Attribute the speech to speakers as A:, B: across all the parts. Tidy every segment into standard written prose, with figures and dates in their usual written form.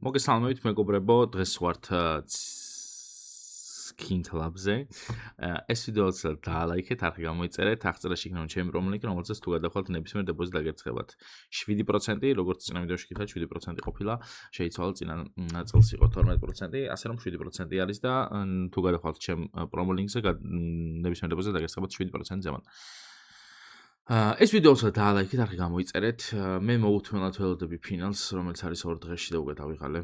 A: მოგესალმებით მეგობრებო, დღეს ვართ Skin-Lab-ზე. ეს ვიდეოც დაალაიქეთ, არხი გამოიწერეთ, აღწერაში იქნება ჩემი პრომო-ლინკი, რომელზეც თუ გადახვალთ ნებისმიერ დებოზიტს დაგერცხებათ. 7%, როგორც წინა ვიდეოში გითხრათ, 7% ყოფილა, შეიცვალა წინა წელს იყო 12%, ასე რომ 7% არის და თუ გადახვალთ ჩემ პრომო-ლინკზე, ნებისმიერ დებოზიტს დაგერცხებათ 7% ზემოთ. ეს ვიდეოც დაალაიქეთ, არხი გამოიწერეთ. მე მოუთმენლად ველოდები ფინალს, რომელიც არის 2 დღეში და უკვე დავიღალე.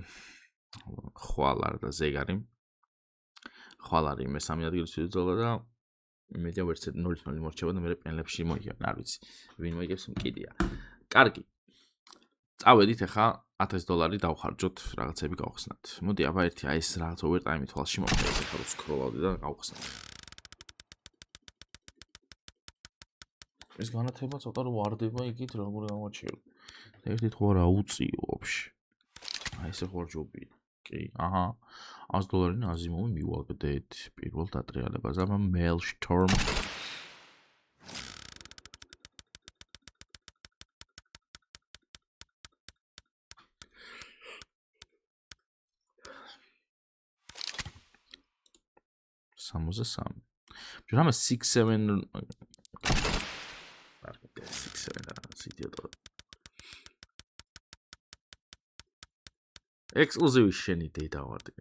A: ხვალ და ზეგარი. ხვალ არის მესამე ადგილის ვიძოლა და იმედია ვერც 0-0 მორჩება და მე პენლებში მოიგებ, არ ვიცი. ვინ მოიგებს მკიდია. კარგი. წავედით ახლა $1000 დავხარჯოთ, რაღაცები გავხსნათ. მოდი, აბა ერთი აი ეს რაღაც ოვერტაიმი თვალში მოხდა, ეს ახლა სკროლავდი და გავხსნათ. ეს განათება ცოტა რო ვარდება იქით როგორ გამორჩევა. ერთი თქო რა უწიო ვაფშე. აი ესე ხوار ჯობი. კი, აჰა. $100 აზიმოვი მივაგდეთ პირველ დატრიალებაზე, აბა Maelstrom. სამოზე სამი. ჯერამე 6-7 idiot. Exclusive შენი data ვარდი.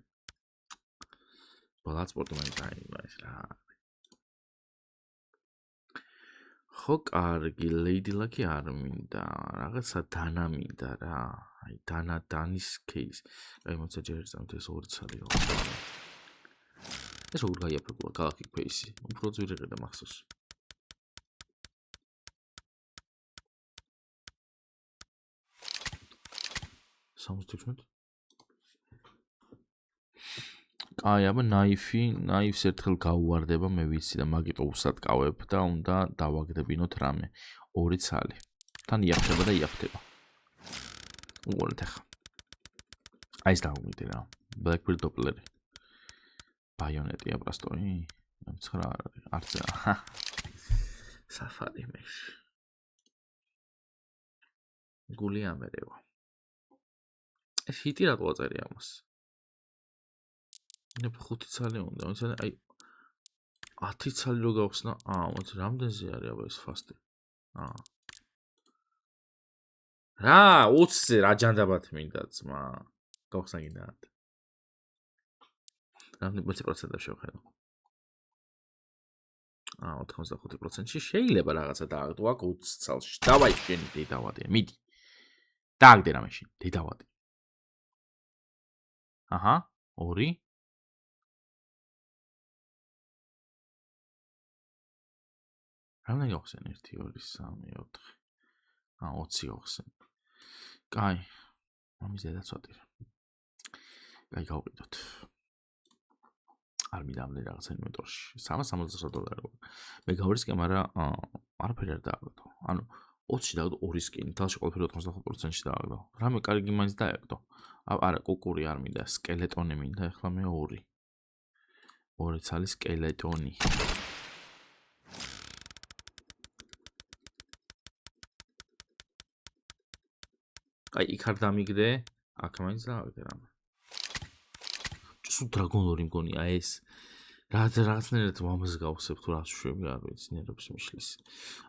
A: ბალანსპორტი მაინც რა. ხო, კარგი, Lady Luck არ მინდა, რაღაცა დანა მინდა რა. აი დანის case. აი მოცა ჯერ წამთ ეს 2 ცალი რა. ეს როგორ გაიაფებულა ქალაქი ფეისი. უფრო ძვირიღე და მახსოვს. სამოცდექვსმეტ. აი, აბა ნაიფს ერთხელ გაუვარდება, მე ვიცი და მაგიტო უსატკავებ და უნდა დავაგდებინოთ რამე. 2 ცალი. თან იაფთება და იაფთება. უყურეთ ახლა. აი ეს დავუმიტე რა. Blackbird Doppler. ბაიონეტია პრასტოი. 9 არის. არც რა. საფარი მე. გული ამერევა. ეს ჰიტი რატო აწერია ამას? მე 5 ცალი უნდა, აი 10 ცალი რო გავხსნა, მოც რამდენზე არის აბა ეს ფასტი? რა, 20-ზე რა ჯანდაბათ მინდა ძმა. გავხსნა კიდე. რამდენი პროცენტად შევხედო? 95%-ში შეიძლება რაღაცა დააგდო აქ 20 წელში. დავაი შენი დედავადია, მიდი. დააგდე რამე შენ, დედავადი. აჰა, 2 რამდენი გავხსენ 1 2 3 4 20 გავხსენ. კაი. ამის დედაც ვატირე. კაი გავყიდოთ. არ მიდამდე რაღაცა ინვენტორში. $360. მე გავრისკე, მაგრამ არაფერი არ დააგდო. ანუ 20-ში დააგდო 2 სკინი, თალში ყველაფერი 85%-ში დააგდო. რამე კარგი მაინც დააგდო. არა, კუკური არ მინდა, სკელეტონი მინდა, ახლა მე 2. 2 ცალი სკელეტონი. აი, იქ არ დამიგდე, აქ მაინც დააგდე რამე. სულ დრაგონლორი მგონია ეს. რაღაცნაირად ამაზე გავხსებ თუ რას შვები, არ ვიცი, ნერვებს მიშლის.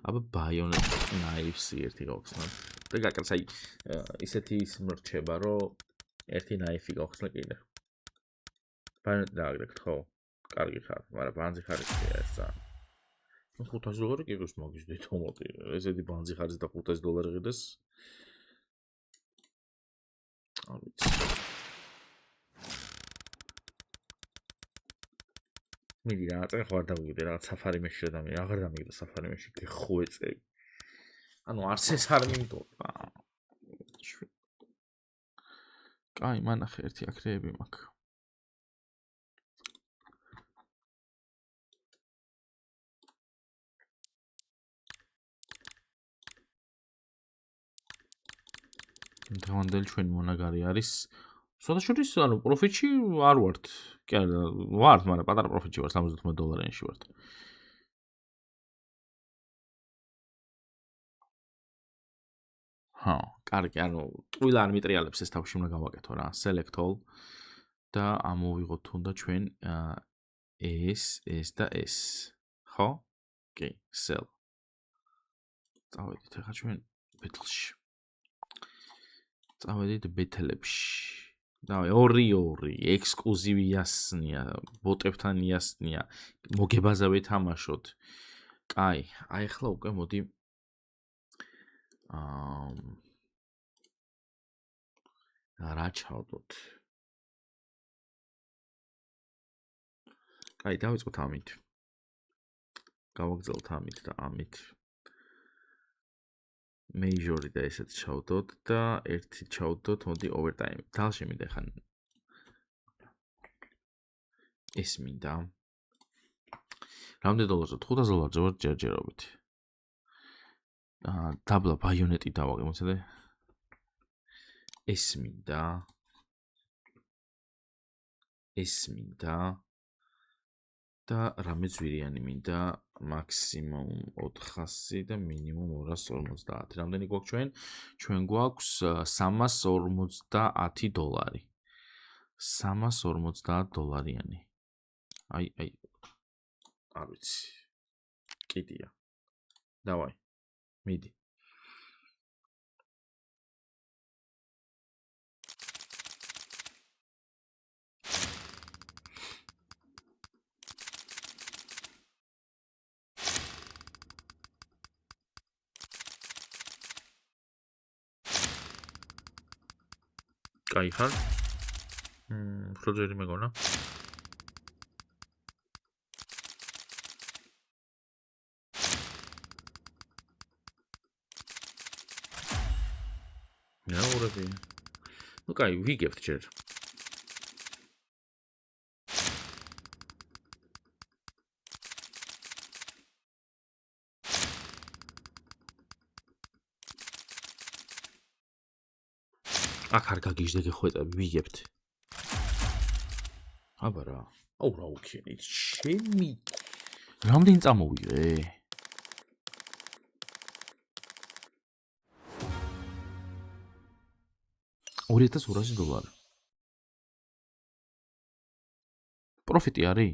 A: აბა ბაიონეტ ნაიფსი ერთი გავხსნათ. და გაკეთე, აი, ისეთი ის მრჩება, რომ ერთი ნაიფი გავხსნა კიდე. ბაიონეტ დააგდეთ, ხო? კარგი ხარ, მაგრამ ბანძი ხარისხია ეს ძალიან. $500 კიდევ მაგის დეთომატი. ესეთი ბანძი ხარის და $500 ღირდეს. არ ვიცი. მიდი რა, ახლა არ დავიგდე რაღაც საფარი მეში და მე აღარ დამიგდა საფარი მეში გეხვეწე. ანუ არც ეს არ მინდოდა. კაი, მანახე ერთი აკრეები მაქვს. დღევანდელი ჩვენი მონაგარი არის სოდაშორის, ანუ პროფიტში არ ვართ. კი არა, ვართ, მაგრამ პატარა პროფიტში ვარ, $70 ვართ. კარგი, ანუ ტყუილა არ მიტრიალებს ეს თავში უნდა გავაკეთო რა. Select all და ამოვიღოთ თუნდა ჩვენ ეს და ეს. ხო? კი, sell. წავედით ახლა ჩვენ ბეთლში. წავედით ბეთლებში. დავай 2-2 ექსკლუზივი იასნია, ბოტებთან იასნია, მოგებაზე ვეთამაშოთ. კაი, აი ახლა უკვე მოდი რა ჩავდოთ. კაი, დავიწყოთ ამით. გავაგრძელოთ ამით და ამით. Major-ი და ესეც ჩავდოთ და ერთი ჩავდოთ, მოდი overtime. თალში მინდა ხან. ეს მინდა. რამდენი დოლარზე? 500 დოლარზე ვარ ჯერჯერობით. დაბლა ბაიონეტი დავაგე, მოცადე. ეს მინდა. ეს მინდა. და რამე ძვირიანი მინდა მაქსიმუმ 400 და მინიმუმ 250. რამდენი გვაქვს ჩვენ? ჩვენ გვაქვს 350 დოლარი. 350 დოლარიანი. აი, არ ვიცი. კიდია. დავაი. მიდი. კაი ხარ? ფლოჯერი მეგონა. ნაურები. ნუ კაი, ვიგებთ ჯერ. აქ არ გაგიჟდე გეხვეწები, ვიგებთ. აბა რა. აუ რა უქენით, შემი. რამდენი წამოვიღე? 2200 დოლარი. პროფიტი არის?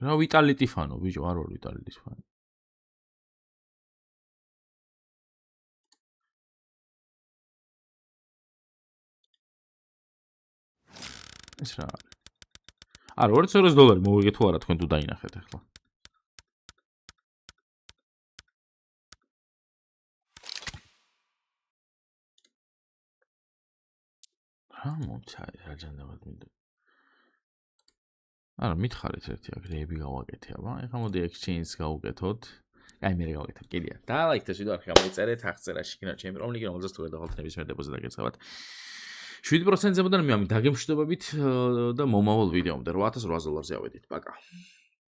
A: რა ვიტალიტი ფანო, ბიჭო, არ ვარ ვიტალიტის ფანი. ეს რა არის? არა, 2200 დოლარი მოვიგე თუ არა თქვენ თუ დაინახეთ ახლა. რა მომცაი რა ჯანდაბად მინდა. არა, მითხარით ერთი აგრეები გავაკეთე, აბა. ეხლა მოდი exchange გავუკეთოთ. აი მე გავაკეთებ, კიდია. დაალაიქეთ ეს ვიდეო, არხი გამოიწერეთ, აღწერაში იქნება ჩემი რომლინგი, რომელზეც თუ გადაღავთ ნებისმიერ დებოზე დაგეცავათ. 7%-ზე მოდან მე ამით დაგემშვიდობებით და მომავალ ვიდეომდე 8800 დოლარზე ავედით. პაკა.